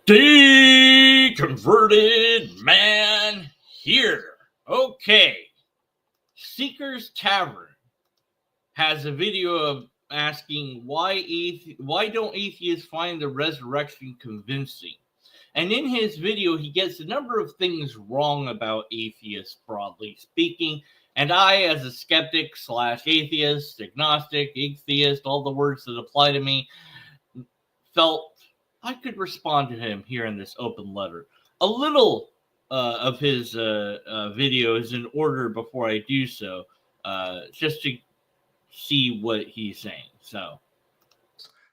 Deconverted man here. Okay. Seeker's Tavern has a video of asking why don't atheists find the resurrection convincing? And in his video, he gets a number of things wrong about atheists, broadly speaking. And I, as a skeptic / atheist, agnostic, atheist, all the words that apply to me, felt I could respond to him here in this open letter. A little of his video is in order before I do so, just to see what he's saying. So,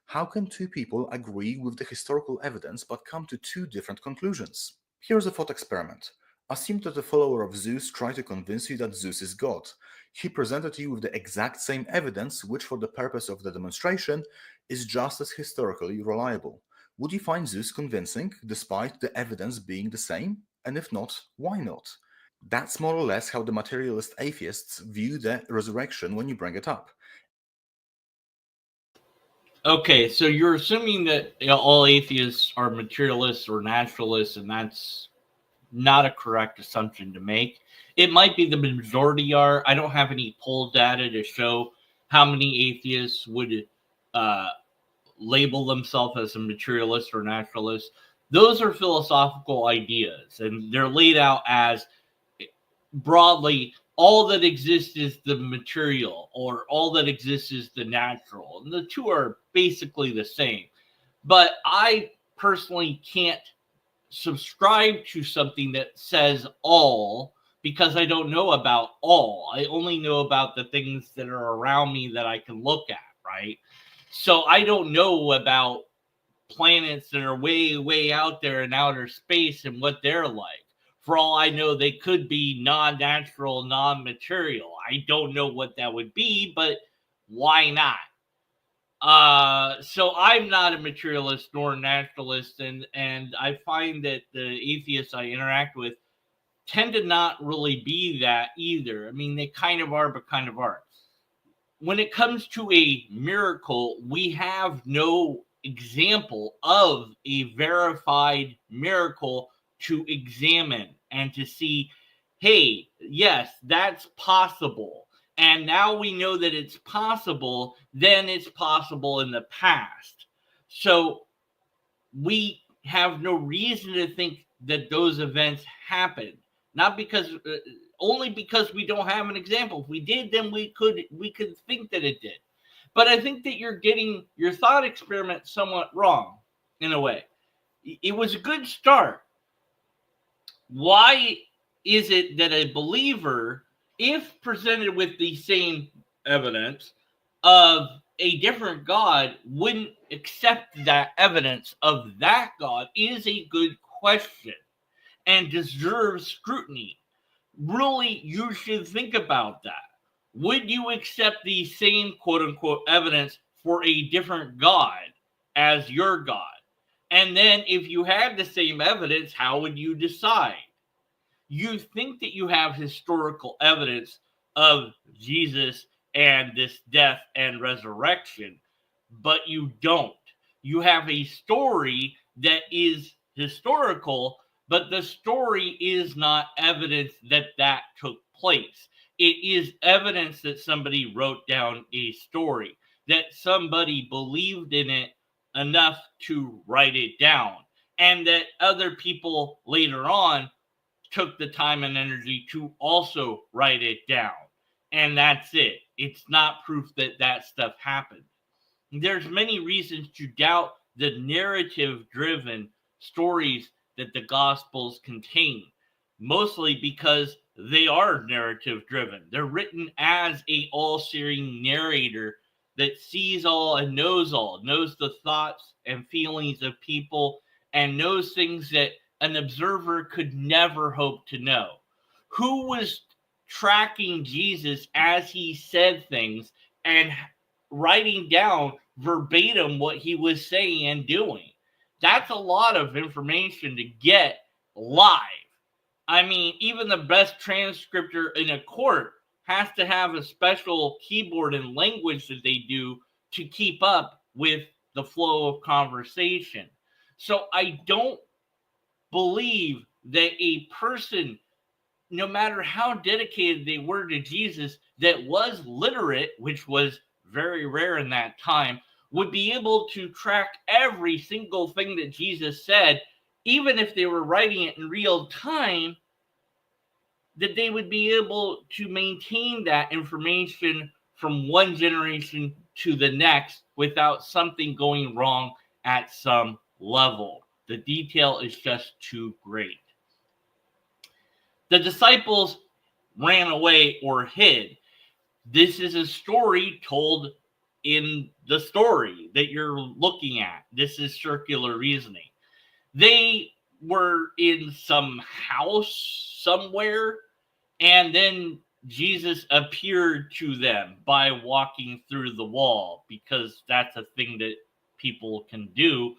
how can two people agree with the historical evidence but come to two different conclusions? Here's a thought experiment. Assume that a follower of Zeus tried to convince you that Zeus is God. He presented you with the exact same evidence, which for the purpose of the demonstration is just as historically reliable. Would you find Zeus convincing, despite the evidence being the same? And if not, why not? That's more or less how the materialist atheists view the resurrection when you bring it up. Okay, so you're assuming that all atheists are materialists or naturalists, and that's not a correct assumption to make. It might be the majority are. I don't have any poll data to show how many atheists would label themselves as a materialist or naturalist. Those are philosophical ideas, and they're laid out as broadly all that exists is the material, or all that exists is the natural. And the two are basically the same. But I personally can't subscribe to something that says all, because I don't know about all. I only know about the things that are around me that I can look at, right? So I don't know about planets that are way, way out there in outer space and what they're like. For all I know, they could be non-natural, non-material. I don't know what that would be, but why not? So I'm not a materialist nor a naturalist, and I find that the atheists I interact with tend to not really be that either. I mean, they kind of are, but kind of aren't. When it comes to a miracle, we have no example of a verified miracle to examine and to see, hey, yes, that's possible. And now we know that it's possible, then it's possible in the past. So we have no reason to think that those events happened. Not because, only because we don't have an example. If we did, then we could think that it did. But I think that you're getting your thought experiment somewhat wrong, in a way. It was a good start. Why is it that a believer, if presented with the same evidence of a different God, wouldn't accept that evidence of that God is a good question and deserves scrutiny. Really, you should think about that. Would you accept the same quote unquote evidence for a different God as your God? And then if you had the same evidence, how would you decide? You think that you have historical evidence of Jesus and this death and resurrection, but you don't. You have a story that is historical, but the story is not evidence that that took place. It is evidence that somebody wrote down a story, that somebody believed in it enough to write it down, and that other people later on took the time and energy to also write it down. And that's it. It's not proof that that stuff happened. There's many reasons to doubt the narrative-driven stories that the Gospels contain, mostly because they are narrative-driven. They're written as a all-seeing narrator that sees all and knows the thoughts and feelings of people, and knows things that an observer could never hope to know. Who was tracking Jesus as he said things and writing down verbatim what he was saying and doing? That's a lot of information to get live. I mean, even the best transcriptor in a court has to have a special keyboard and language that they do to keep up with the flow of conversation. So I don't believe that a person, no matter how dedicated they were to Jesus, that was literate, which was very rare in that time, would be able to track every single thing that Jesus said, even if they were writing it in real time, that they would be able to maintain that information from one generation to the next without something going wrong at some level. The detail is just too great. The disciples ran away or hid. This is a story told in the story that you're looking at. This is circular reasoning. They were in some house somewhere, and then Jesus appeared to them by walking through the wall, because that's a thing that people can do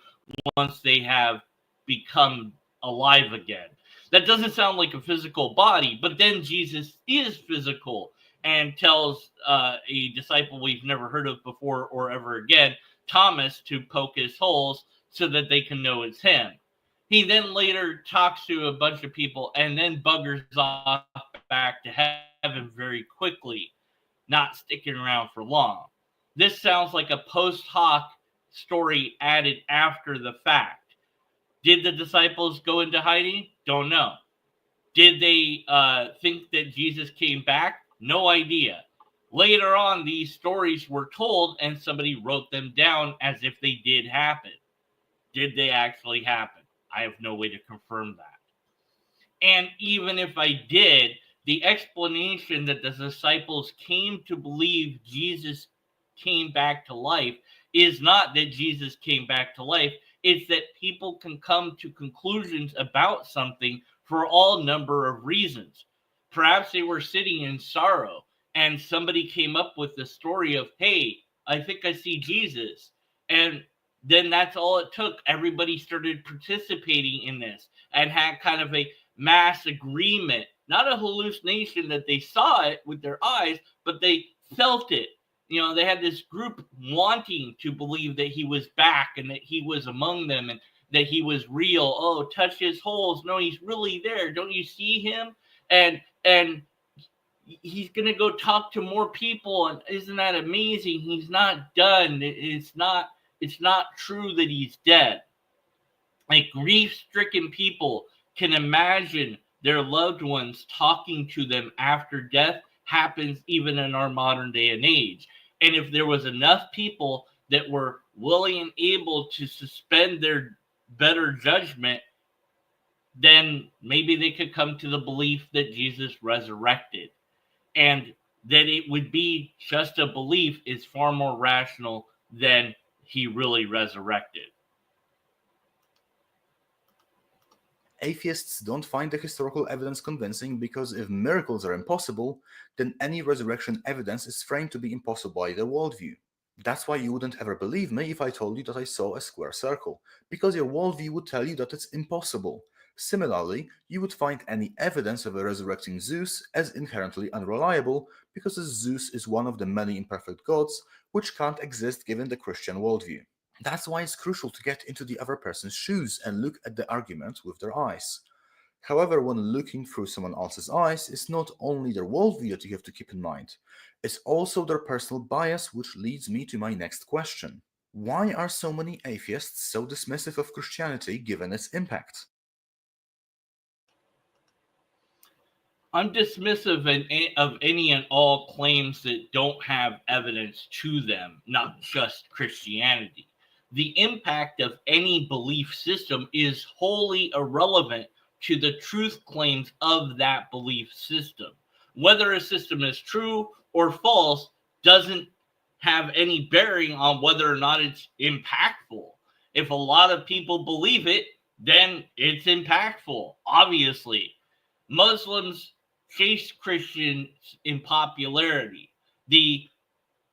once they have become alive again. That doesn't sound like a physical body, but then Jesus is physical and tells a disciple we've never heard of before or ever again, Thomas, to poke his holes so that they can know it's him. He then later talks to a bunch of people and then buggers off back to heaven very quickly, not sticking around for long. This sounds like a post hoc story added after the fact. Did the disciples go into hiding? Don't know. Did they think that Jesus came back? No idea. Later on, these stories were told and somebody wrote them down as if they did happen. Did they actually happen? I have no way to confirm that. And even if I did, the explanation that the disciples came to believe Jesus came back to life is not that Jesus came back to life. It's that people can come to conclusions about something for all number of reasons. Perhaps they were sitting in sorrow and somebody came up with the story of, hey, I think I see Jesus. And then that's all it took. Everybody started participating in this and had kind of a mass agreement, not a hallucination that they saw it with their eyes, but they felt it. You know, they had this group wanting to believe that he was back and that he was among them and that he was real. Oh, touch his holes. No, he's really there. Don't you see him? And he's going to go talk to more people. And isn't that amazing? He's not done. It's not true that he's dead. Like, grief-stricken people can imagine their loved ones talking to them after death happens even in our modern day and age. And if there was enough people that were willing and able to suspend their better judgment, then maybe they could come to the belief that Jesus resurrected. And that it would be just a belief is far more rational than he really resurrected. Atheists don't find the historical evidence convincing because if miracles are impossible, then any resurrection evidence is framed to be impossible by their worldview. That's why you wouldn't ever believe me if I told you that I saw a square circle, because your worldview would tell you that it's impossible. Similarly, you would find any evidence of a resurrecting Zeus as inherently unreliable, because Zeus is one of the many imperfect gods which can't exist given the Christian worldview. That's why it's crucial to get into the other person's shoes and look at the argument with their eyes. However, when looking through someone else's eyes, it's not only their worldview that you have to keep in mind, it's also their personal bias, which leads me to my next question. Why are so many atheists so dismissive of Christianity given its impact? I'm dismissive of any and all claims that don't have evidence to them, not just Christianity. The impact of any belief system is wholly irrelevant to the truth claims of that belief system. Whether a system is true or false doesn't have any bearing on whether or not it's impactful. If a lot of people believe it, then it's impactful, obviously. Muslims chase Christians in popularity. The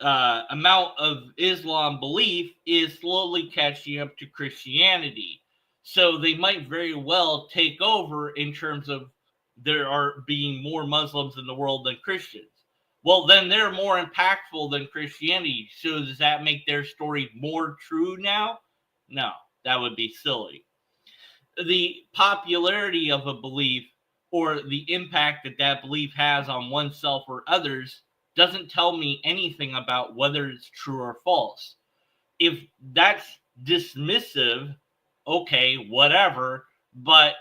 amount of Islam belief is slowly catching up to Christianity. So they might very well take over in terms of there are being more Muslims in the world than Christians. Well, then they're more impactful than Christianity. So does that make their story more true now? No, that would be silly. the popularity of a belief or the impact that that belief has on oneself or others doesn't tell me anything about whether it's true or false. If that's dismissive, okay, whatever, but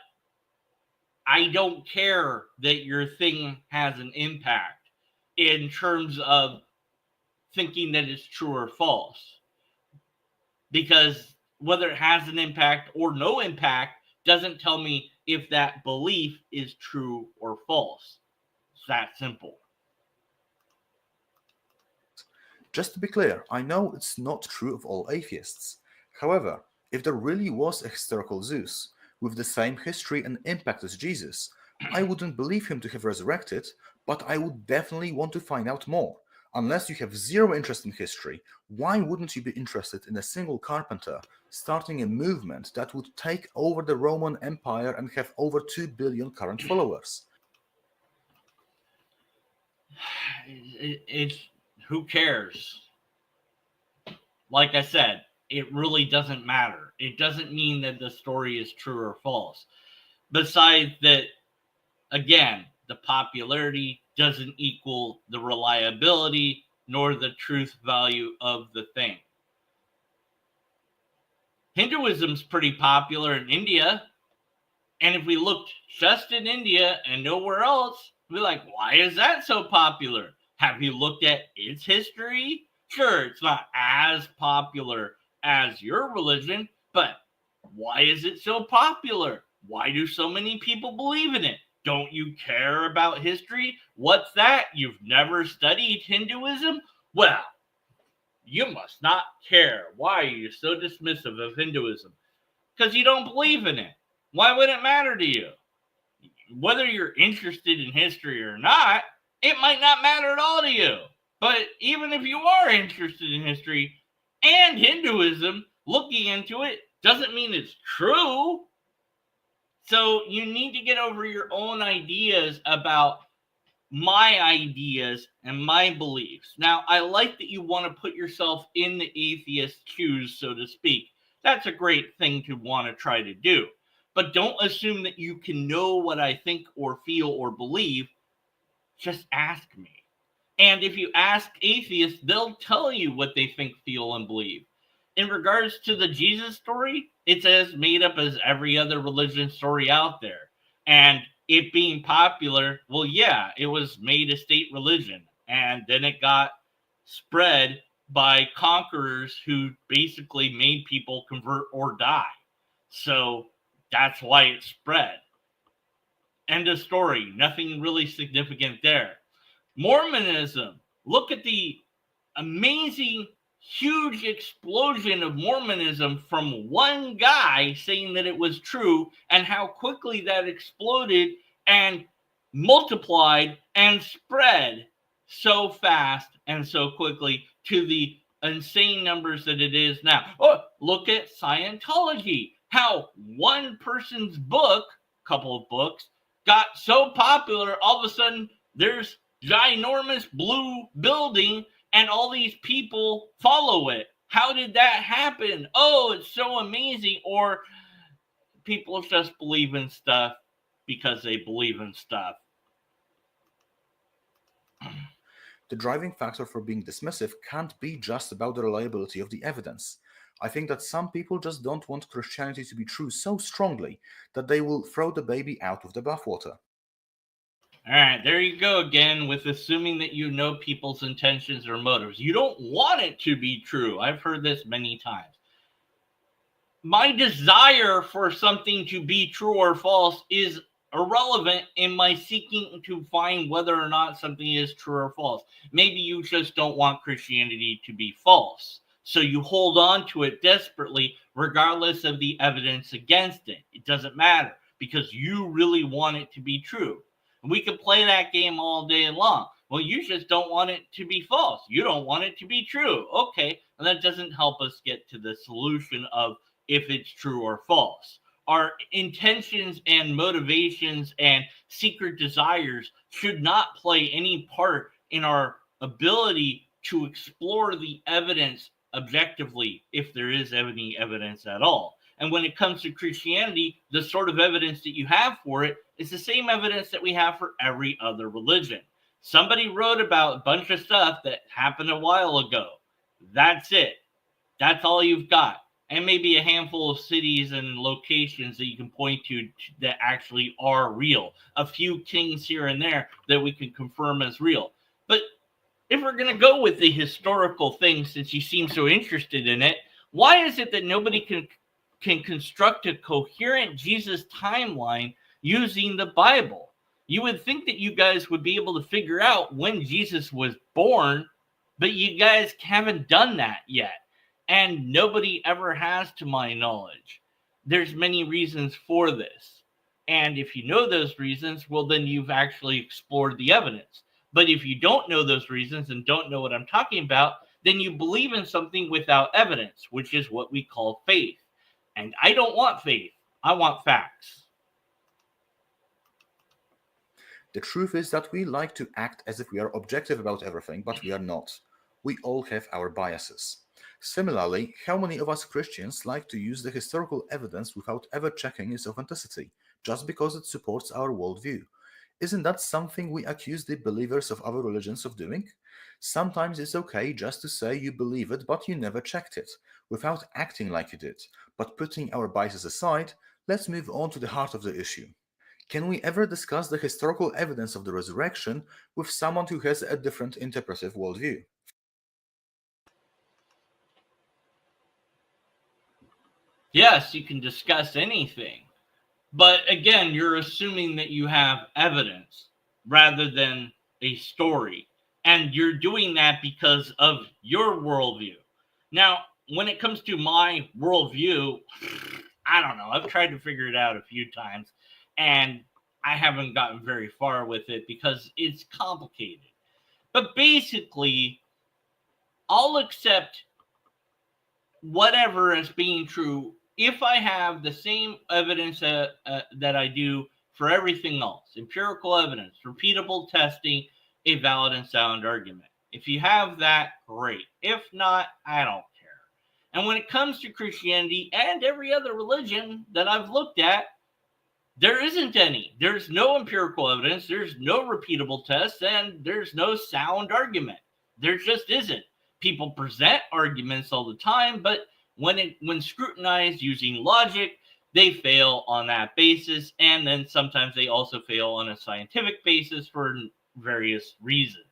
I don't care that your thing has an impact in terms of thinking that it's true or false. Because whether it has an impact or no impact doesn't tell me if that belief is true or false. It's that simple. Just to be clear, I know it's not true of all atheists. However, if there really was a historical Zeus, with the same history and impact as Jesus, I wouldn't believe him to have resurrected, but I would definitely want to find out more. Unless you have zero interest in history, why wouldn't you be interested in a single carpenter starting a movement that would take over the Roman Empire and have over 2 billion current followers? It's who cares? Like I said, it really doesn't matter. It doesn't mean that the story is true or false. Besides that, again, the popularity doesn't equal the reliability nor the truth value of the thing. Hinduism's pretty popular in India. And if we looked just in India and nowhere else, we'd be like, why is that so popular? Have you looked at its history? Sure, it's not as popular as your religion, but why is it so popular? Why do so many people believe in it? Don't you care about history? What's that? You've never studied Hinduism? Well, you must not care. Why are you so dismissive of Hinduism? Because you don't believe in it. Why would it matter to you? Whether you're interested in history or not, it might not matter at all to you. But even if you are interested in history and Hinduism, looking into it doesn't mean it's true. So you need to get over your own ideas about my ideas and my beliefs. Now, I like that you want to put yourself in the atheist shoes, so to speak. That's a great thing to want to try to do. But don't assume that you can know what I think or feel or believe. Just ask me. And if you ask atheists, they'll tell you what they think, feel, and believe. In regards to the Jesus story, it's as made up as every other religion story out there. And it being popular, well, yeah, it was made a state religion. And then it got spread by conquerors who basically made people convert or die. So that's why it spread. End of story. Nothing really significant there. Mormonism. Look at the amazing, huge explosion of Mormonism from one guy saying that it was true, and how quickly that exploded and multiplied and spread so fast and so quickly to the insane numbers that it is now. Oh, look at Scientology. How one person's book, couple of books, got so popular, all of a sudden there's ginormous blue building and all these people follow it. How did that happen? Oh, it's so amazing. Or people just believe in stuff because they believe in stuff. The driving factor for being dismissive can't be just about the reliability of the evidence. I think that some people just don't want Christianity to be true so strongly that they will throw the baby out with the bathwater. All right, there you go again with assuming that you know people's intentions or motives. You don't want it to be true. I've heard this many times. My desire for something to be true or false is irrelevant in my seeking to find whether or not something is true or false. Maybe you just don't want Christianity to be false. So you hold on to it desperately, regardless of the evidence against it. It doesn't matter because you really want it to be true. And we can play that game all day long. Well, you just don't want it to be false. You don't want it to be true. Okay, and that doesn't help us get to the solution of if it's true or false. Our intentions and motivations and secret desires should not play any part in our ability to explore the evidence objectively, if there is any evidence at all. And when it comes to Christianity, the sort of evidence that you have for it is the same evidence that we have for every other religion. Somebody wrote about a bunch of stuff that happened a while ago. That's it. That's all you've got. And maybe a handful of cities and locations that you can point to that actually are real. A few kings here and there that we can confirm as real. But if we're going to go with the historical thing, since you seem so interested in it, why is it that nobody can construct a coherent Jesus timeline using the Bible? You would think that you guys would be able to figure out when Jesus was born, but you guys haven't done that yet. And nobody ever has, to my knowledge. There's many reasons for this. And if you know those reasons, well, then you've actually explored the evidence. But if you don't know those reasons and don't know what I'm talking about, then you believe in something without evidence, which is what we call faith. And I don't want faith. I want facts. The truth is that we like to act as if we are objective about everything, but we are not. We all have our biases. Similarly, how many of us Christians like to use the historical evidence without ever checking its authenticity, just because it supports our worldview? Isn't that something we accuse the believers of other religions of doing? Sometimes it's okay just to say you believe it, but you never checked it, without acting like you did. But putting our biases aside, let's move on to the heart of the issue. Can we ever discuss the historical evidence of the resurrection with someone who has a different interpretive worldview? Yes, you can discuss anything. But again, you're assuming that you have evidence rather than a story. And you're doing that because of your worldview. Now, when it comes to my worldview, I don't know. I've tried to figure it out a few times, and I haven't gotten very far with it because it's complicated. But basically, I'll accept whatever as being true if I have the same evidence that I do for everything else. Empirical evidence, repeatable testing, a valid and sound argument. If you have that, great. If not, I don't care. And when it comes to Christianity and every other religion that I've looked at, there isn't any. There's no empirical evidence, there's no repeatable tests, and there's no sound argument. There just isn't. People present arguments all the time, but when scrutinized using logic, they fail on that basis, and then sometimes they also fail on a scientific basis for various reasons.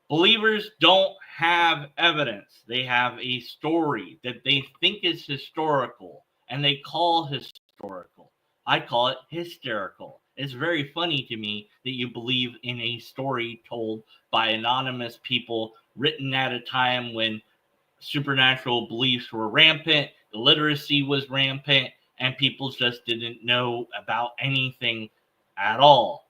Believers don't have evidence. They have a story that they think is historical, and they call historical. I call it hysterical. It's very funny to me that you believe in a story told by anonymous people, written at a time when supernatural beliefs were rampant, illiteracy was rampant, and people just didn't know about anything at all.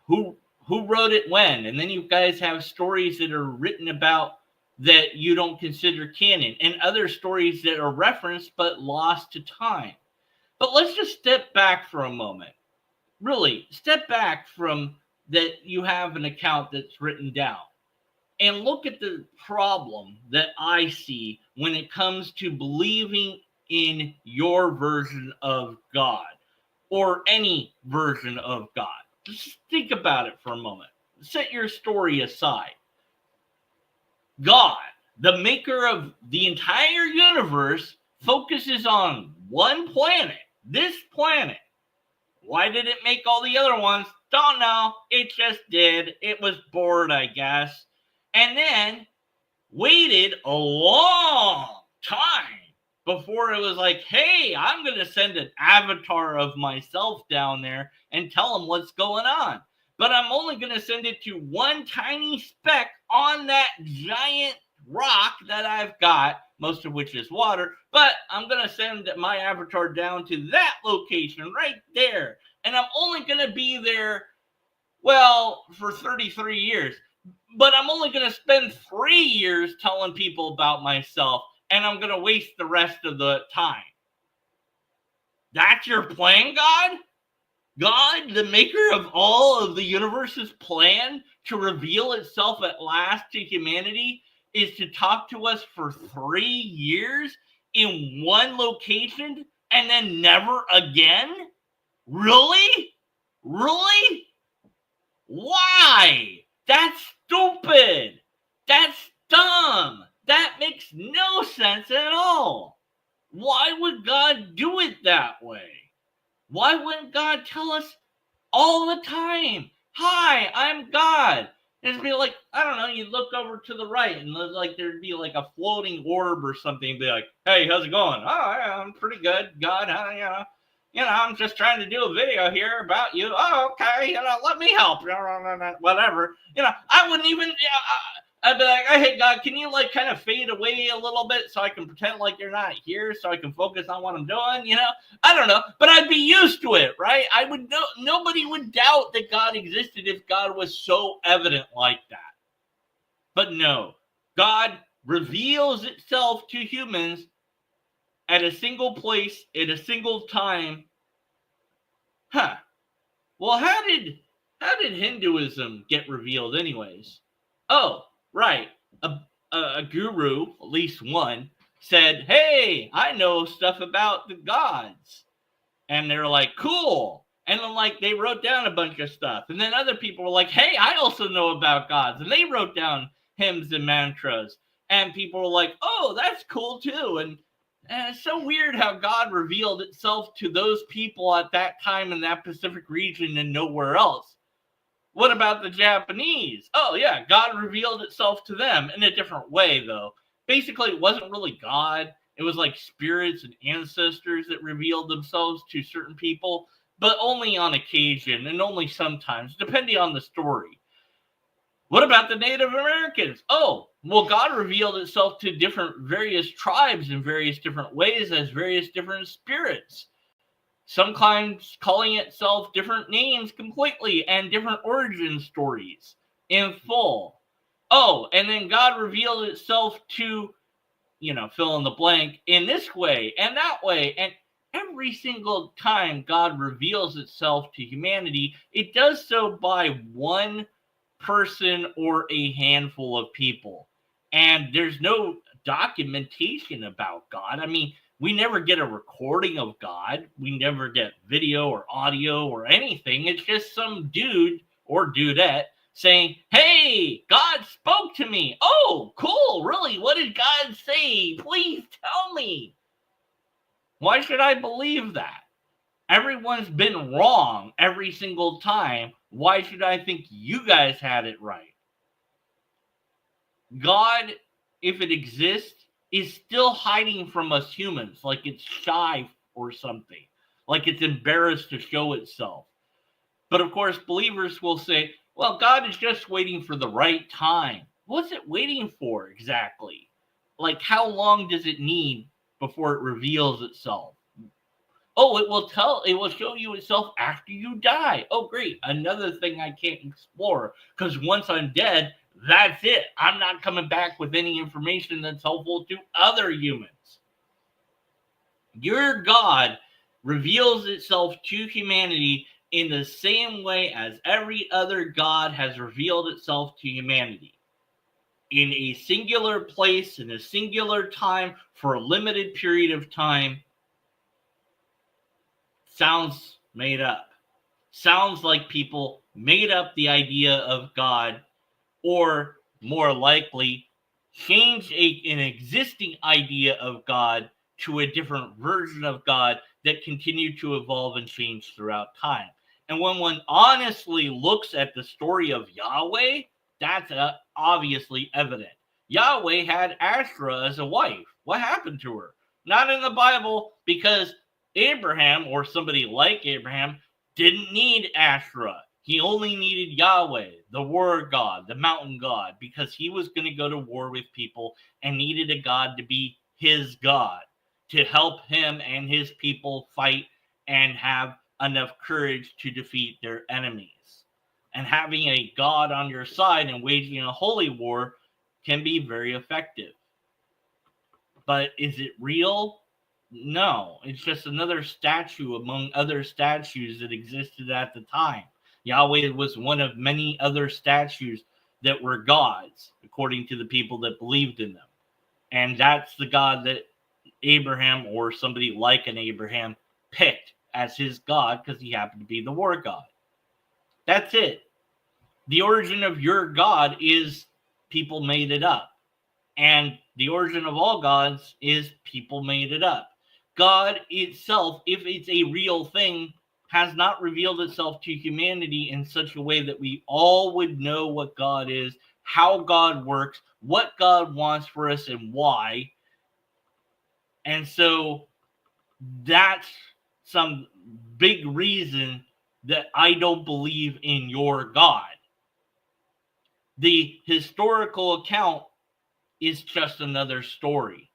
Who wrote it when? And then you guys have stories that are written about that you don't consider canon, and other stories that are referenced but lost to time. But let's just step back for a moment. Really, step back from that you have an account that's written down and look at the problem that I see when it comes to believing in your version of God or any version of God. Just think about it for a moment. Set your story aside. God, the maker of the entire universe, focuses on one planet, this planet. Why did it make all the other ones? Don't know. It just did. It was bored, I guess. And then waited a long time before it was like, hey, I'm going to send an avatar of myself down there and tell them what's going on. But I'm only going to send it to one tiny speck on that giant rock that I've got, most of which is water. But I'm going to send my avatar down to that location right there. And I'm only going to be there, well, for 33 years. But I'm only going to spend 3 years telling people about myself, and I'm going to waste the rest of the time. That's your plan, God? God, the maker of all of the universe's plan to reveal itself at last to humanity, is to talk to us for 3 years in one location and then never again? Really? Really? Why? That's stupid. That's dumb. That makes no sense at all. Why would God do it that way? Why wouldn't God tell us all the time, "Hi, I'm God"? It'd be like, I don't know, you'd look over to the right and like there'd be like a floating orb or something and be like, "Hey, how's it going?" "Oh, yeah, I'm pretty good, God. I'm just trying to do a video here about you." "Oh, okay, let me help." Whatever. I wouldn't even, I'd be like, "Hey, God, can you like kind of fade away a little bit so I can pretend like you're not here so I can focus on what I'm doing?" I don't know, but I'd be used to it, right? Nobody would doubt that God existed if God was so evident like that. But no, God reveals itself to humans at a single place, at a single time. Well, how did Hinduism get revealed anyways? Oh, right. A guru, at least one, said, "Hey, I know stuff about the gods." And they're like, "Cool." And then like they wrote down a bunch of stuff. And then other people were like, "Hey, I also know about gods." And they wrote down hymns and mantras. And people were like, "Oh, that's cool too." And it's so weird how God revealed itself to those people at that time in that Pacific region and nowhere else. What about the Japanese? Oh, yeah, God revealed itself to them in a different way, though. Basically, it wasn't really God. It was like spirits and ancestors that revealed themselves to certain people, but only on occasion and only sometimes, depending on the story. What about the Native Americans? Oh, well, God revealed itself to various tribes in various different ways as various different spirits. Sometimes calling itself different names completely and different origin stories in full. Oh, and then God revealed itself to, fill in the blank in this way and that way. And every single time God reveals itself to humanity, it does so by one person or a handful of people. And there's no documentation about God. I mean, we never get a recording of God. We never get video or audio or anything. It's just some dude or dudette saying, "Hey, God spoke to me." "Oh, cool. Really? What did God say? Please tell me." Why should I believe that? Everyone's been wrong every single time. Why should I think you guys had it right? God, if it exists, is still hiding from us humans, like it's shy or something, like it's embarrassed to show itself. But of course, believers will say, "Well, God is just waiting for the right time." What's it waiting for exactly? Like, how long does it need before it reveals itself? Oh, it will show you itself after you die. Oh, great. Another thing I can't explore, because once I'm dead, that's it. I'm not coming back with any information that's helpful to other humans. Your God reveals itself to humanity in the same way as every other God has revealed itself to humanity. In a singular place, in a singular time, for a limited period of time. Sounds made up. Sounds like people made up the idea of God, or more likely, changed an existing idea of God to a different version of God that continued to evolve and change throughout time. And when one honestly looks at the story of Yahweh, that's obviously evident. Yahweh had Ashra as a wife. What happened to her? Not in the Bible, because Abraham, or somebody like Abraham, didn't need Ashra. He only needed Yahweh, the war god, the mountain god, because he was going to go to war with people and needed a god to be his god, to help him and his people fight and have enough courage to defeat their enemies. And having a god on your side and waging a holy war can be very effective. But is it real? No, it's just another statue among other statues that existed at the time. Yahweh was one of many other statues that were gods, according to the people that believed in them. And that's the God that Abraham or somebody like an Abraham picked as his God because he happened to be the war god. That's it. The origin of your God is people made it up. And the origin of all gods is people made it up. God itself, if it's a real thing, has not revealed itself to humanity in such a way that we all would know what God is, how God works, what God wants for us, and why. And so that's some big reason that I don't believe in your God. The historical account is just another story.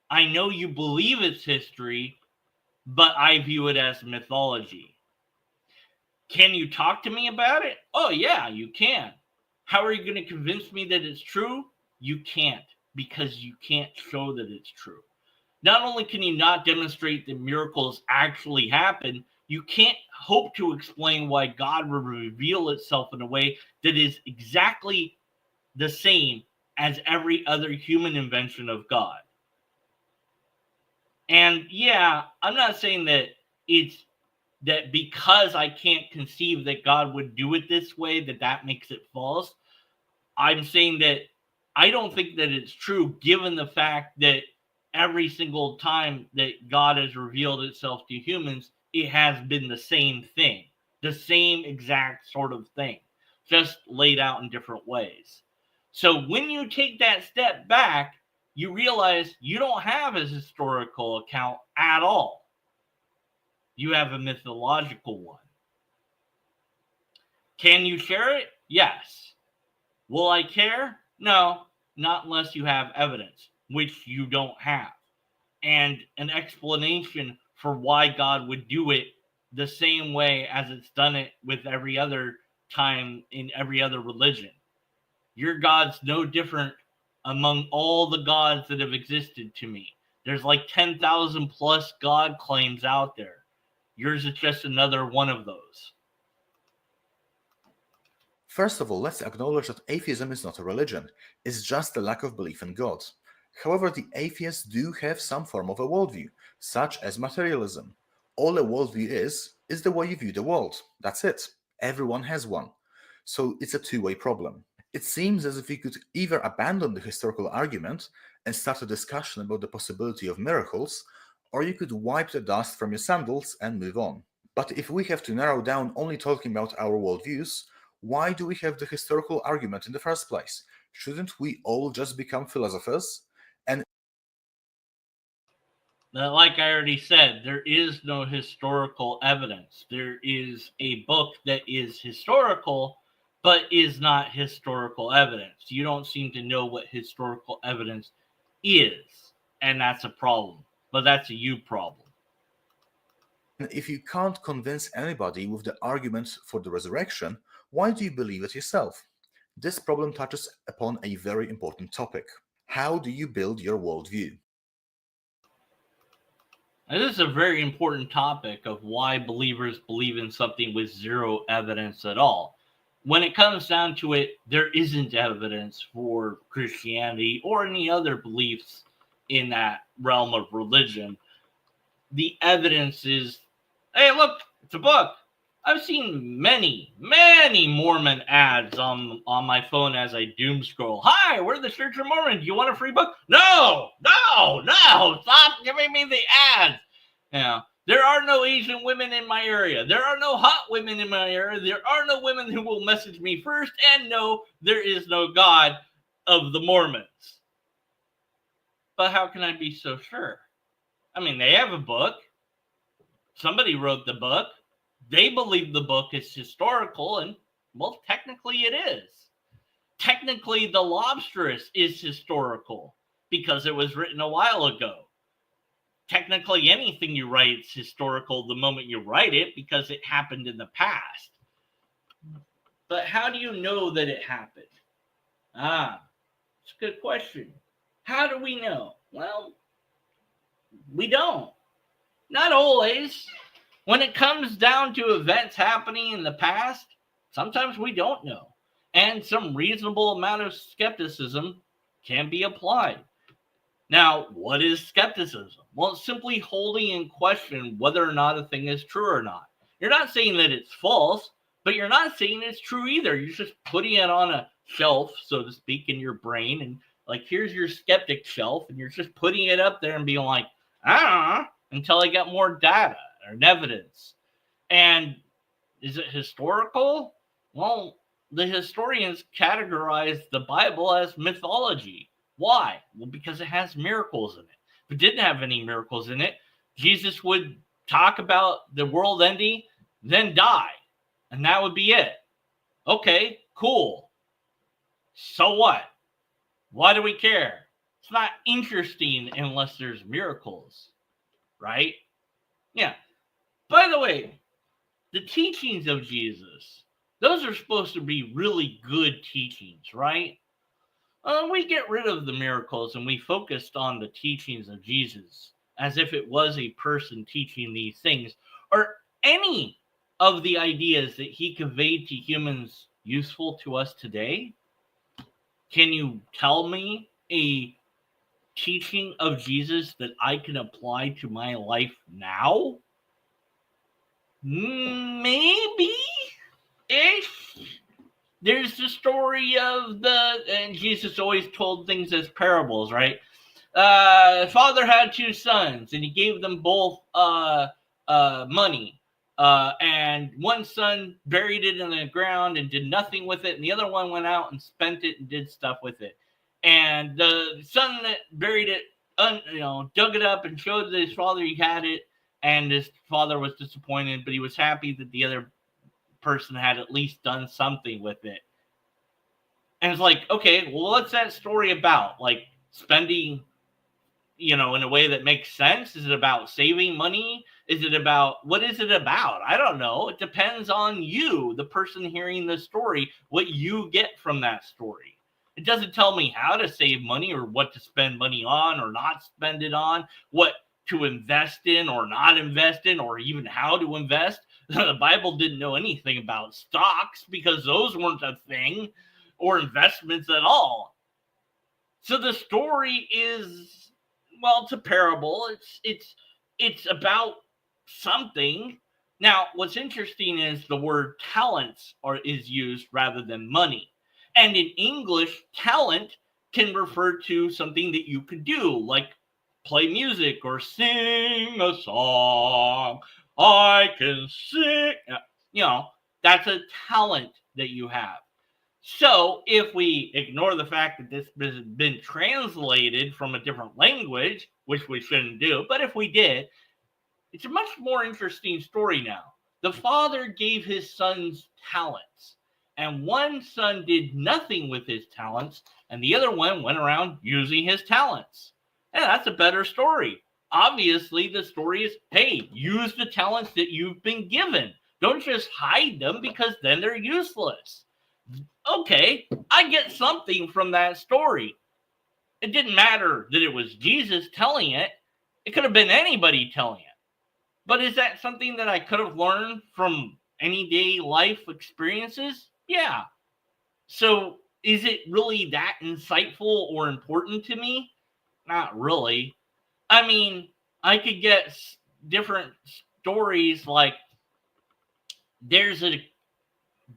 I know you believe it's history, but I view it as mythology. Can you talk to me about it? Oh, yeah, you can. How are you going to convince me that it's true? You can't, because you can't show that it's true. Not only can you not demonstrate that miracles actually happen, you can't hope to explain why God will reveal itself in a way that is exactly the same as every other human invention of God. And yeah, I'm not saying that it's that because I can't conceive that God would do it this way, that makes it false. I'm saying that I don't think that it's true, given the fact that every single time that God has revealed itself to humans, it has been the same thing, the same exact sort of thing, just laid out in different ways. So when you take that step back, you realize you don't have a historical account at all. You have a mythological one. Can you share it? Yes. Will I care? No, not unless you have evidence, which you don't have, and an explanation for why God would do it the same way as it's done it with every other time in every other religion. Your God's no different among all the gods that have existed to me. There's like 10,000 plus God claims out there. Yours is just another one of those. First of all, let's acknowledge that atheism is not a religion, it's just a lack of belief in God. However, the atheists do have some form of a worldview, such as materialism. All a worldview is the way you view the world. That's it. Everyone has one. So it's a two-way problem. It seems as if we could either abandon the historical argument and start a discussion about the possibility of miracles, or you could wipe the dust from your sandals and move on. But if we have to narrow down only talking about our worldviews, why do we have the historical argument in the first place? Shouldn't we all just become philosophers? And like I already said, there is no historical evidence. There is a book that is historical, but is not historical evidence. You don't seem to know what historical evidence is, and that's a problem. But that's a you problem. if you can't convince anybody with the argument for the resurrection, why do you believe it yourself? This problem touches upon a very important topic. How do you build your worldview? And this is a very important topic of why believers believe in something with zero evidence at all. When it comes down to it, there isn't evidence for Christianity or any other beliefs in that realm of religion. The evidence is, hey, look, it's a book. I've seen many Mormon ads on my phone as I doom scroll. Hi, we're the Church of Mormon. Do you want a free book? No. Stop giving me the ads. Yeah. There are no Asian women in my area. There are no hot women in my area. There are no women who will message me first. And no, there is no God of the Mormons. But how can I be so sure? I mean, they have a book. Somebody wrote the book. They believe the book is historical, and, well, technically it is. Technically, The Lobsteress is historical because it was written a while ago. Technically, anything you write is historical the moment you write it because it happened in the past. But how do you know that it happened? It's a good question. How do we know? Well, we don't. Not always. When it comes down to events happening in the past, sometimes we don't know. And some reasonable amount of skepticism can be applied. Now, what is skepticism? Well, it's simply holding in question whether or not a thing is true or not. You're not saying that it's false, but you're not saying it's true either. You're just putting it on a shelf, so to speak, in your brain, and like, here's your skeptic shelf, and you're just putting it up there and being like, until I get more data or evidence. And is it historical? Well, the historians categorize the Bible as mythology. Why? Well, because it has miracles in it. If it didn't have any miracles in it, Jesus would talk about the world ending, then die. And that would be it. Okay, cool. So what? Why do we care? It's not interesting unless there's miracles, right? Yeah. By the way, the teachings of Jesus, those are supposed to be really good teachings, right? We get rid of the miracles and we focused on the teachings of Jesus as if it was a person teaching these things, or any of the ideas that he conveyed to humans useful to us today. Can you tell me a teaching of Jesus that I can apply to my life now? Maybe ish. There's the story of and Jesus always told things as parables, right? Father had two sons, and he gave them both money. And one son buried it in the ground and did nothing with it, and the other one went out and spent it and did stuff with it. And the son that buried it, dug it up and showed his father he had it, and his father was disappointed, but he was happy that the other person had at least done something with it. And it's like, okay, well, what's that story about? Like, spending, in a way that makes sense? Is it about saving money? Is it about, what is it about? I don't know. It depends on you, the person hearing the story, what you get from that story. It doesn't tell me how to save money or what to spend money on or not spend it on, what to invest in or not invest in, or even how to invest. The Bible didn't know anything about stocks because those weren't a thing, or investments at all. So the story is, well, it's a parable. It's about something. Now, what's interesting is the word talents is used rather than money. And in English, talent can refer to something that you could do, like play music or sing a song. I can sing. That's a talent that you have. So if we ignore the fact that this has been translated from a different language, which we shouldn't do, but if we did, it's a much more interesting story now. The father gave his sons talents, and one son did nothing with his talents, and the other one went around using his talents. And that's a better story. Obviously, the story is, hey, use the talents that you've been given. Don't just hide them, because then they're useless. Okay, I get something from that story. It didn't matter that it was Jesus telling it. It could have been anybody telling it. But is that something that I could have learned from anyday life experiences? Yeah. So is it really that insightful or important to me? Not really. I mean, I could get different stories like, there's a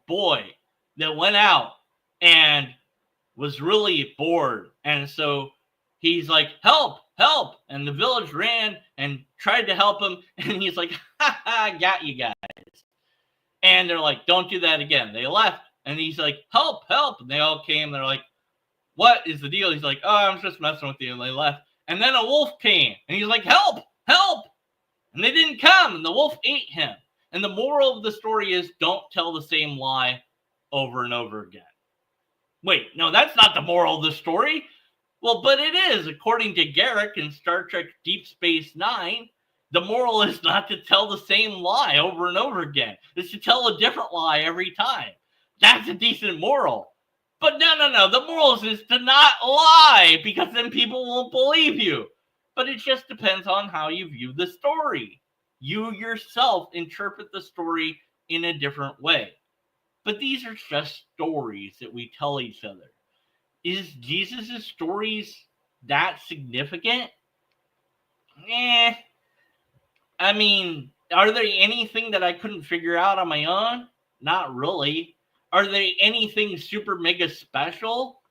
boy that went out and was really bored. And so he's like, help, help. And the village ran and tried to help him. And he's like, ha ha, got you guys. And they're like, don't do that again. They left. And he's like, help, help. And they all came. They're like, what is the deal? He's like, oh, I'm just messing with you. And they left. And then a wolf came. And he's like, help, help. And they didn't come. And the wolf ate him. And the moral of the story is, don't tell the same lie over and over again. Wait, no, that's not the moral of the story. Well, but it is. According to Garrick in Star Trek Deep Space Nine, the moral is not to tell the same lie over and over again. It's to tell a different lie every time. That's a decent moral. But no. The moral is to not lie, because then people won't believe you. But it just depends on how you view the story. You yourself interpret the story in a different way. But these are just stories that we tell each other. Is Jesus' stories that significant? I mean, are there anything that I couldn't figure out on my own? Not really. Are there anything super mega special?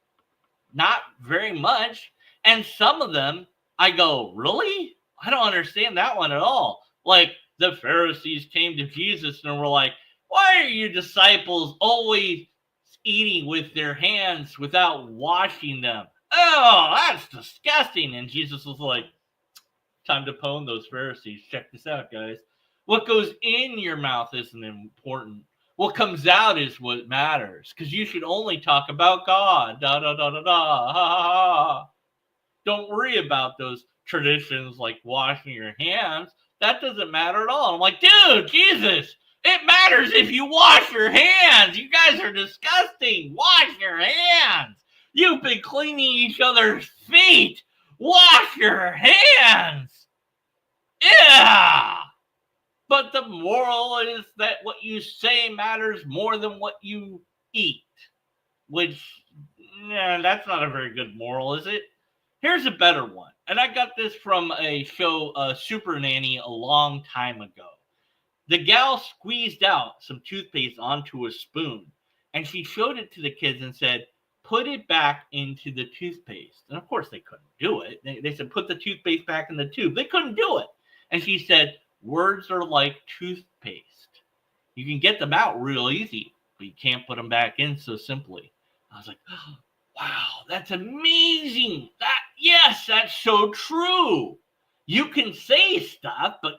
Not very much. And some of them, I go, really? I don't understand that one at all. Like the Pharisees came to Jesus and were like, why are you disciples always eating with their hands without washing them? Oh, that's disgusting. And Jesus was like, time to pwn those Pharisees. Check this out, guys. What goes in your mouth isn't important. What comes out is what matters. Because you should only talk about God. Da da da da da. Ha ha ha. Don't worry about those traditions like washing your hands. That doesn't matter at all. I'm like, dude, Jesus, it matters if you wash your hands. You guys are disgusting. Wash your hands. You've been cleaning each other's feet. Wash your hands. Yeah. But the moral is that what you say matters more than what you eat. Which, that's not a very good moral, is it? Here's a better one. And I got this from a show, Super Nanny, a long time ago. The gal squeezed out some toothpaste onto a spoon, and she showed it to the kids and said, put it back into the toothpaste. And of course they couldn't do it. They said, put the toothpaste back in the tube. They couldn't do it. And she said, words are like toothpaste. You can get them out real easy, but you can't put them back in so simply. I was like, oh, wow, that's amazing. That's so true. You can say stuff, but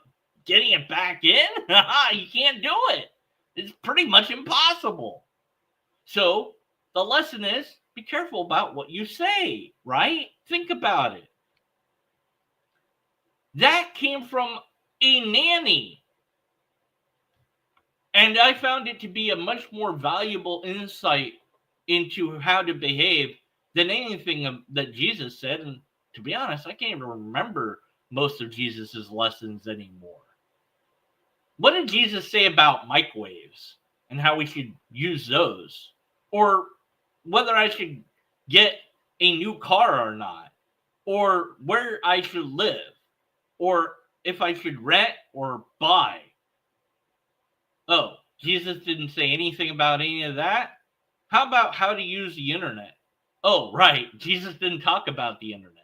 getting it back in, you can't do it. It's pretty much impossible. So the lesson is, be careful about what you say, right? Think about it. That came from a nanny. And I found it to be a much more valuable insight into how to behave than anything that Jesus said. And to be honest, I can't even remember most of Jesus's lessons anymore. What did Jesus say about microwaves and how we should use those? Or whether I should get a new car or not? Or where I should live? Or if I should rent or buy? Oh, Jesus didn't say anything about any of that? How about how to use the internet? Oh, right. Jesus didn't talk about the internet.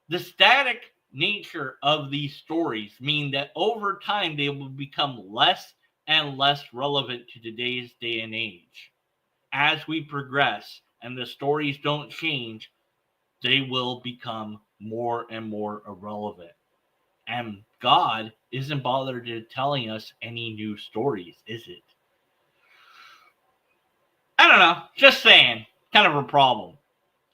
The static nature of these stories mean that over time they will become less and less relevant to today's day and age. As we progress and the stories don't change, they will become more and more irrelevant. And God isn't bothered to telling us any new stories, is it? I don't know. Just saying. Kind of a problem.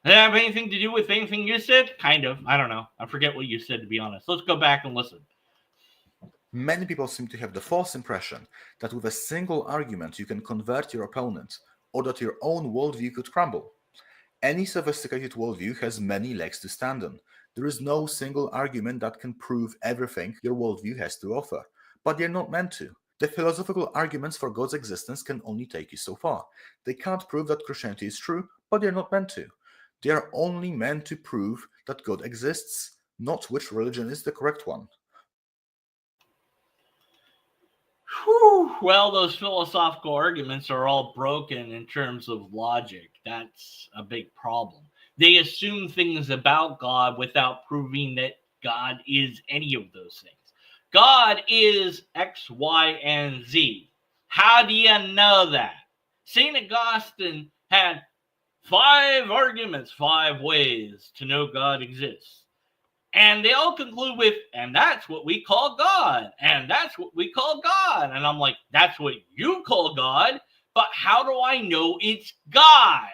Does it have anything to do with anything you said? Kind of. I don't know. I forget what you said, to be honest. Let's go back and listen. Many people seem to have the false impression that with a single argument you can convert your opponent, or that your own worldview could crumble. Any sophisticated worldview has many legs to stand on. There is no single argument that can prove everything your worldview has to offer, but they're not meant to. The philosophical arguments for God's existence can only take you so far. They can't prove that Christianity is true, but they're not meant to. They are only meant to prove that God exists, not which religion is the correct one. Whew. Well, those philosophical arguments are all broken in terms of logic. That's a big problem. They assume things about God without proving that God is any of those things. God is X, Y, and Z. How do you know that? St. Augustine had 5 arguments, 5 ways to know God exists. And they all conclude with, and that's what we call God. And that's what we call God. And I'm like, that's what you call God, but how do I know it's God?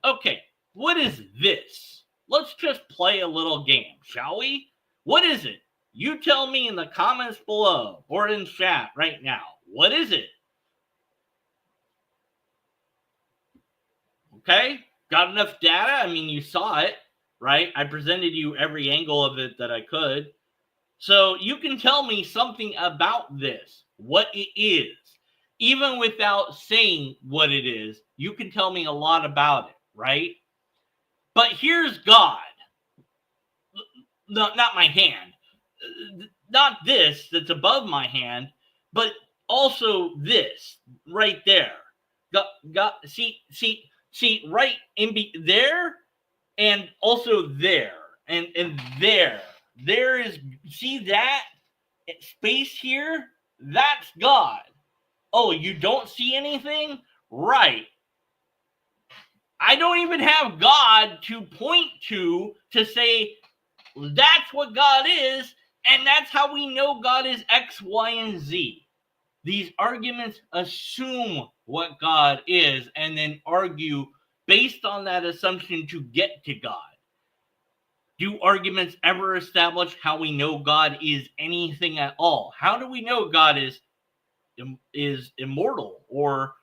Okay, what is this? Let's just play a little game, shall we? What is it? You tell me in the comments below or in chat right now. What is it? Okay, got enough data? I mean, you saw it, right? I presented you every angle of it that I could. So you can tell me something about this, what it is. Even without saying what it is, you can tell me a lot about it, right? But here's God. No, not my hand. Not this that's above my hand, but also this right there. See, right there, and also there, and there. There is, see that space here? That's God. Oh, you don't see anything? Right. I don't even have God to point to say that's what God is, and that's how we know God is X, Y, and Z. These arguments assume what God is and then argue based on that assumption to get to God. Do arguments ever establish how we know God is anything at all? How do we know God is immortal or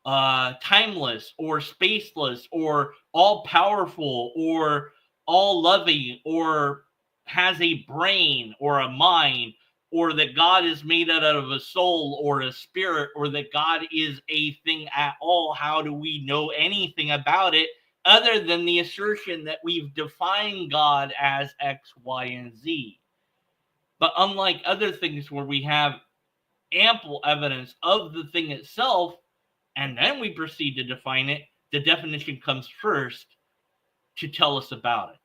timeless or spaceless or all powerful or all loving or has a brain or a mind, or that God is made out of a soul or a spirit, or that God is a thing at all? How do we know anything about it other than the assertion that we've defined God as X, Y, and Z? But unlike other things where we have ample evidence of the thing itself, and then we proceed to define it, the definition comes first to tell us about it.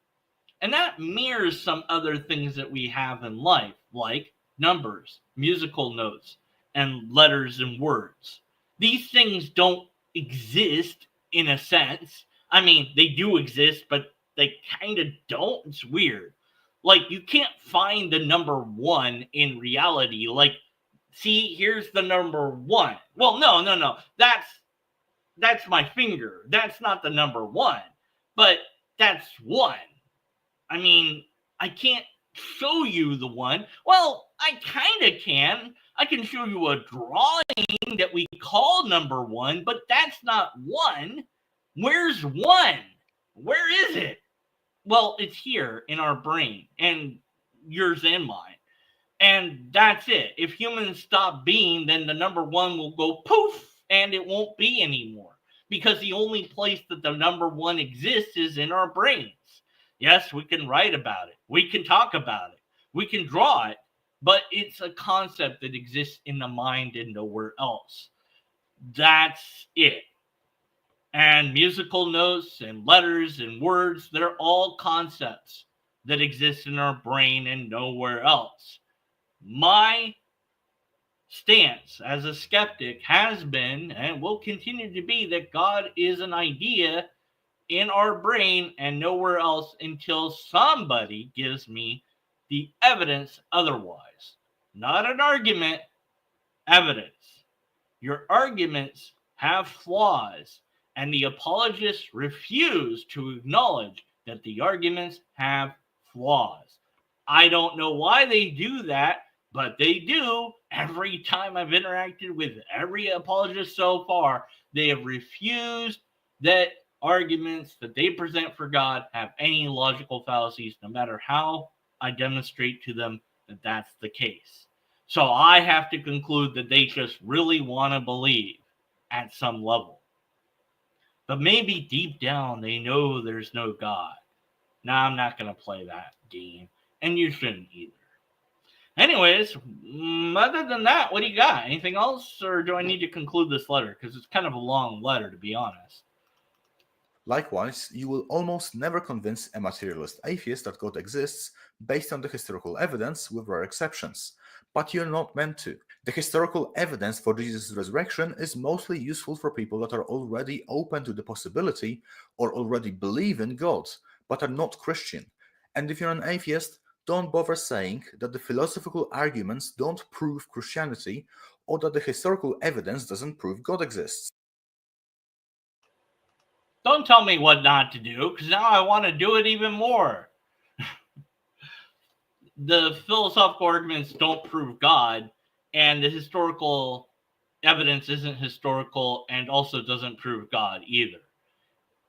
And that mirrors some other things that we have in life, like numbers, musical notes, and letters and words. These things don't exist in a sense. I mean, they do exist, but they kind of don't. It's weird. Like, you can't find the number one in reality. Like, see, here's the number one. Well, no. That's my finger. That's not the number one. But that's one. I mean, I can't show you the one. Well, I kind of can. I can show you a drawing that we call number one, but that's not one. Where's one? Where is it? Well, it's here in our brain, and yours and mine. And that's it. If humans stop being, then the number one will go poof, and it won't be anymore. Because the only place that the number one exists is in our brains. Yes, we can write about it. We can talk about it. We can draw it. But it's a concept that exists in the mind and nowhere else. That's it. And musical notes and letters and words, they're all concepts that exist in our brain and nowhere else. My stance as a skeptic has been and will continue to be that God is an idea in our brain and nowhere else until somebody gives me the evidence otherwise. Not an argument, evidence. Your arguments have flaws, and the apologists refuse to acknowledge that the arguments have flaws. I don't know why they do that, but they do. Every time I've interacted with every apologist so far, they have refused that arguments that they present for God have any logical fallacies, no matter how I demonstrate to them that that's the case. So I have to conclude that they just really want to believe at some level. But maybe deep down they know there's no God. Now, I'm not going to play that game, and you shouldn't either. Anyways, other than that, what do you got? Anything else, or do I need to conclude this letter? Because it's kind of a long letter, to be honest. Likewise, you will almost never convince a materialist atheist that God exists based on the historical evidence, with rare exceptions. But you're not meant to. The historical evidence for Jesus' resurrection is mostly useful for people that are already open to the possibility or already believe in God, but are not Christian. And if you're an atheist, don't bother saying that the philosophical arguments don't prove Christianity or that the historical evidence doesn't prove God exists. Don't tell me what not to do, because now I want to do it even more. The philosophical arguments don't prove God, and the historical evidence isn't historical and also doesn't prove God either.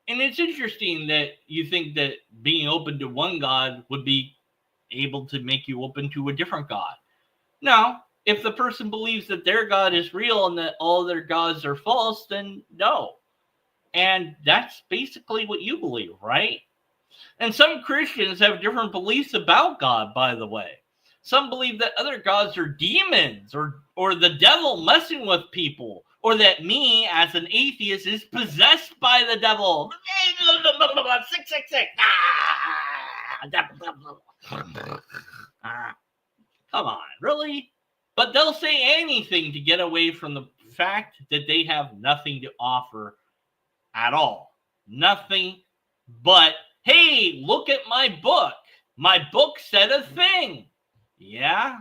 And it's interesting that you think that being open to one God would be able to make you open to a different God. Now, if the person believes that their God is real and that all their gods are false, then no. And that's basically what you believe, right? And some Christians have different beliefs about God, by the way. Some believe that other gods are demons or the devil messing with people, or that me, as an atheist, is possessed by the devil. 666. Come on, really? But they'll say anything to get away from the fact that they have nothing to offer at all. Nothing but, hey, look at my book. My book said a thing. Yeah?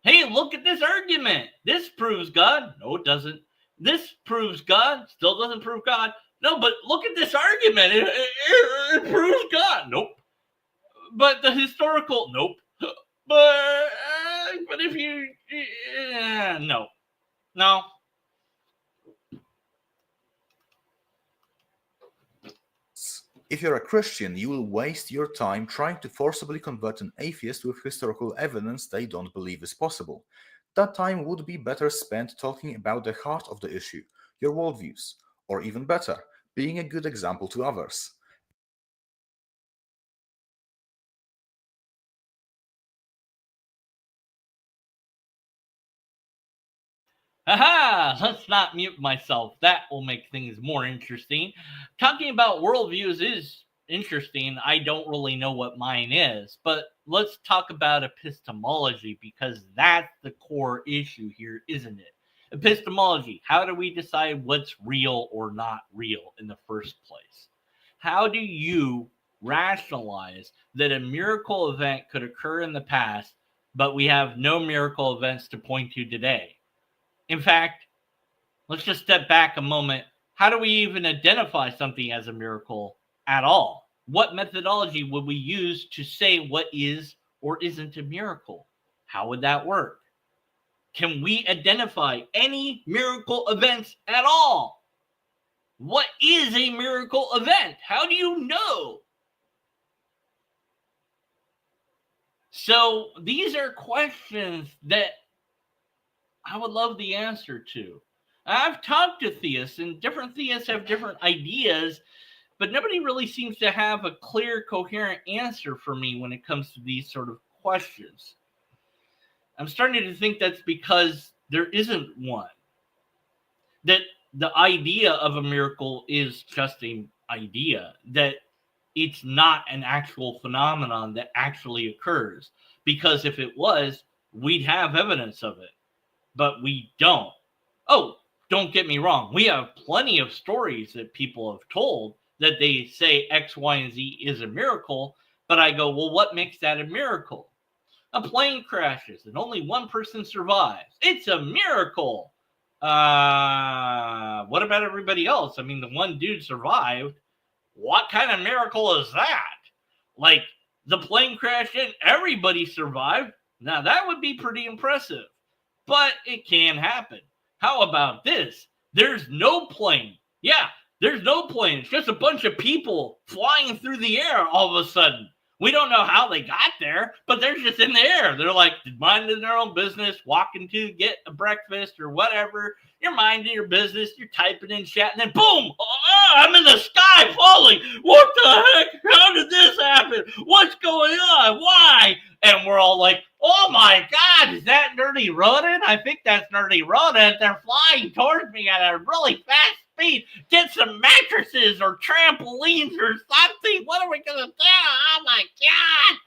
Hey, look at this argument. This proves God. No, it doesn't. This proves God. Still doesn't prove God. No, but look at this argument. It proves God. Nope. But the historical, nope. But if you, no. If you're a Christian, you will waste your time trying to forcibly convert an atheist with historical evidence they don't believe is possible. That time would be better spent talking about the heart of the issue, your worldviews, or even better, being a good example to others. Aha! Let's not mute myself. That will make things more interesting. Talking about worldviews is interesting. I don't really know what mine is, but let's talk about epistemology, because that's the core issue here, isn't it? Epistemology. How do we decide what's real or not real in the first place? How do you rationalize that a miracle event could occur in the past, but we have no miracle events to point to today? In fact, let's just step back a moment. How do we even identify something as a miracle at all? What methodology would we use to say what is or isn't a miracle? How would that work? Can we identify any miracle events at all? What is a miracle event? How do you know? So these are questions that I would love the answer to. I've talked to theists, and different theists have different ideas, but nobody really seems to have a clear, coherent answer for me when it comes to these sort of questions. I'm starting to think that's because there isn't one. That the idea of a miracle is just an idea, that it's not an actual phenomenon that actually occurs. Because if it was, we'd have evidence of it. But we don't. Oh, don't get me wrong. We have plenty of stories that people have told that they say X, Y, and Z is a miracle. But I go, well, what makes that a miracle? A plane crashes and only one person survives. It's a miracle. What about everybody else? I mean, the one dude survived. What kind of miracle is that? Like, the plane crashed and everybody survived. Now, that would be pretty impressive. But it can happen. How about this? There's no plane. Yeah, there's no plane. It's just a bunch of people flying through the air all of a sudden. We don't know how they got there, but they're just in the air. They're like minding their own business, walking to get a breakfast or whatever. You're minding your business, you're typing in chat, and then boom, I'm in the sky falling. What the heck? How did this happen? What's going on? Why? And we're all like, oh my God, is that Nerdy Rodent? I think that's Nerdy Rodent. They're flying towards me at a really fast speed. Get some mattresses or trampolines or something. What are we going to do? Oh my God.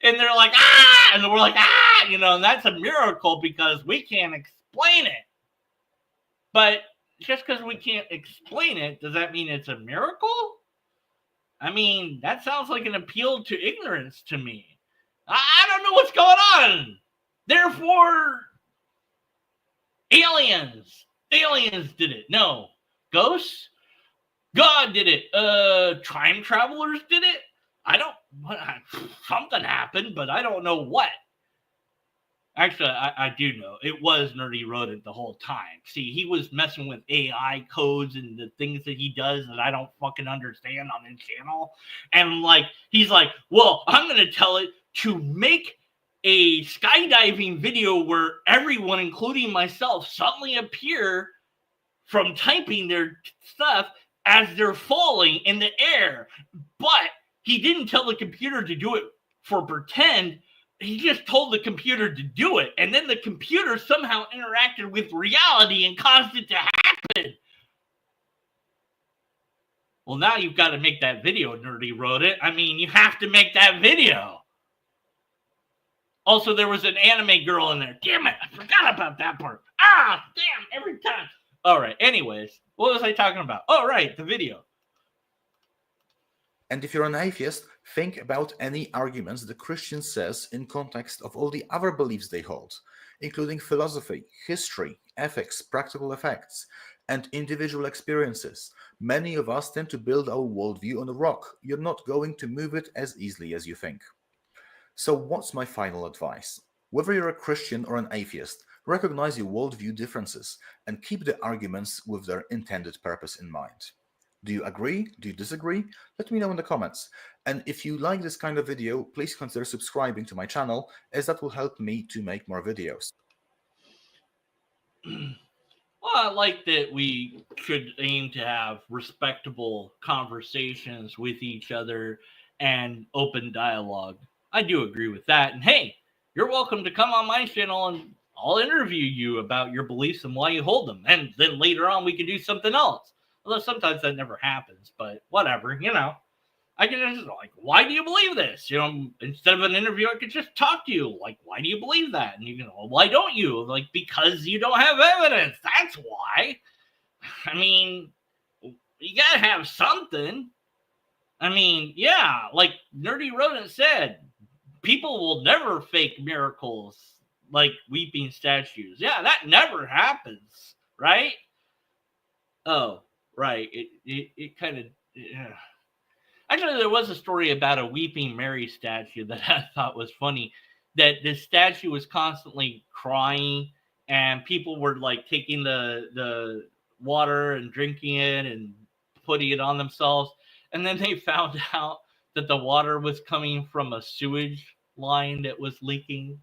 And they're like, ah. And we're like, ah. And that's a miracle because we can't explain it. But just because we can't explain it, does that mean it's a miracle? I mean, that sounds like an appeal to ignorance to me. I don't know what's going on. Therefore, aliens did it. No. Ghosts? God did it. Time travelers did it? Something happened, but I don't know what. Actually, I do know. It was Nerdy Rodent the whole time. See, he was messing with AI codes and the things that he does that I don't fucking understand on his channel. And he's like, well, I'm going to tell it to make a skydiving video where everyone, including myself, suddenly appear from typing their stuff as they're falling in the air. But he didn't tell the computer to do it for pretend. He just told the computer to do it. And then the computer somehow interacted with reality and caused it to happen. Well, now you've got to make that video, Nerdy wrote it. I mean, you have to make that video. Also, there was an anime girl in there. Damn it, I forgot about that part. Ah, damn, every time. All right, anyways, what was I talking about? Oh, right, the video. And if you're an atheist, think about any arguments the Christian says in context of all the other beliefs they hold, including philosophy, history, ethics, practical effects, and individual experiences. Many of us tend to build our worldview on a rock. You're not going to move it as easily as you think. So what's my final advice? Whether you're a Christian or an atheist, recognize your worldview differences and keep the arguments with their intended purpose in mind. Do you agree? Do you disagree? Let me know in the comments. And if you like this kind of video, please consider subscribing to my channel, as that will help me to make more videos. Well, I like that we should aim to have respectable conversations with each other and open dialogue. I do agree with that. And hey, you're welcome to come on my channel and I'll interview you about your beliefs and why you hold them. And then later on, we can do something else. Although sometimes that never happens, but whatever, you know. I can just, like, why do you believe this? You know, instead of an interview, I could just talk to you. Like, why do you believe that? And you can, well, why don't you? Like, because you don't have evidence. That's why. I mean, you got to have something. I mean, yeah, like Nerdy Rodent said, people will never fake miracles like weeping statues. Yeah, that never happens, right? Oh, right. It kind of... Yeah. Actually, there was a story about a Weeping Mary statue that I thought was funny, that this statue was constantly crying and people were like taking the water and drinking it and putting it on themselves. And then they found out that the water was coming from a sewage line that was leaking.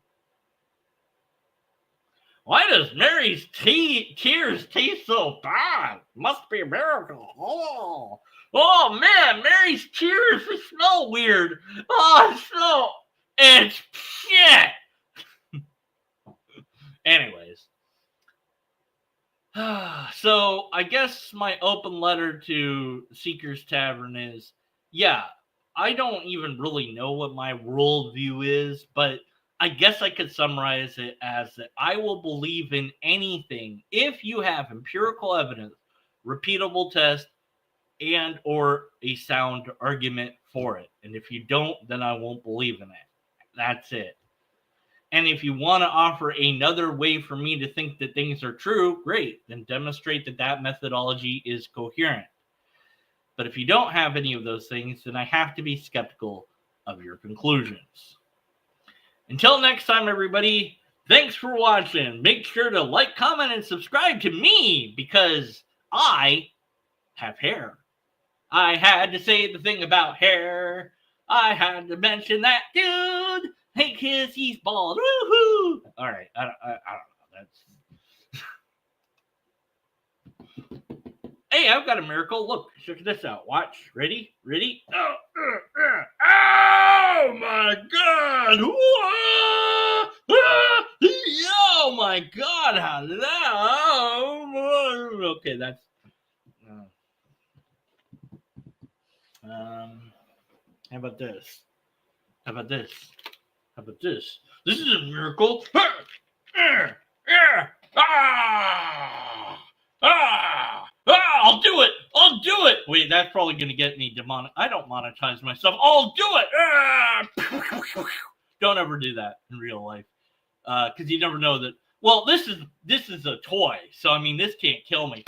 Why does Mary's tears taste so bad? Must be a miracle. Oh man, Mary's tears smell weird. Oh, it's shit. Anyways. So I guess my open letter to Seeker's Tavern is, yeah, I don't even really know what my worldview is, but I guess I could summarize it as that I will believe in anything if you have empirical evidence, repeatable test, and or a sound argument for it. And if you don't, then I won't believe in it. That's it. And if you want to offer another way for me to think that things are true, great. Then demonstrate that that methodology is coherent. But if you don't have any of those things, then I have to be skeptical of your conclusions. Until next time, everybody, thanks for watching. Make sure to like, comment, and subscribe to me because I have hair. I had to say the thing about hair. I had to mention that dude. Hey, kids, he's bald. Woohoo! All right, I don't know. That's... Hey, I've got a miracle. Look, check this out. Watch. Ready? Oh my God! Oh my God! How did that? Okay, that's. How about this? How about this? How about this? This is a miracle. I'll do it. I'll do it. Wait, that's probably going to get me demonic. I don't monetize myself. I'll do it. Don't ever do that in real life. Because you never know that. Well, this is a toy. So, I mean, this can't kill me.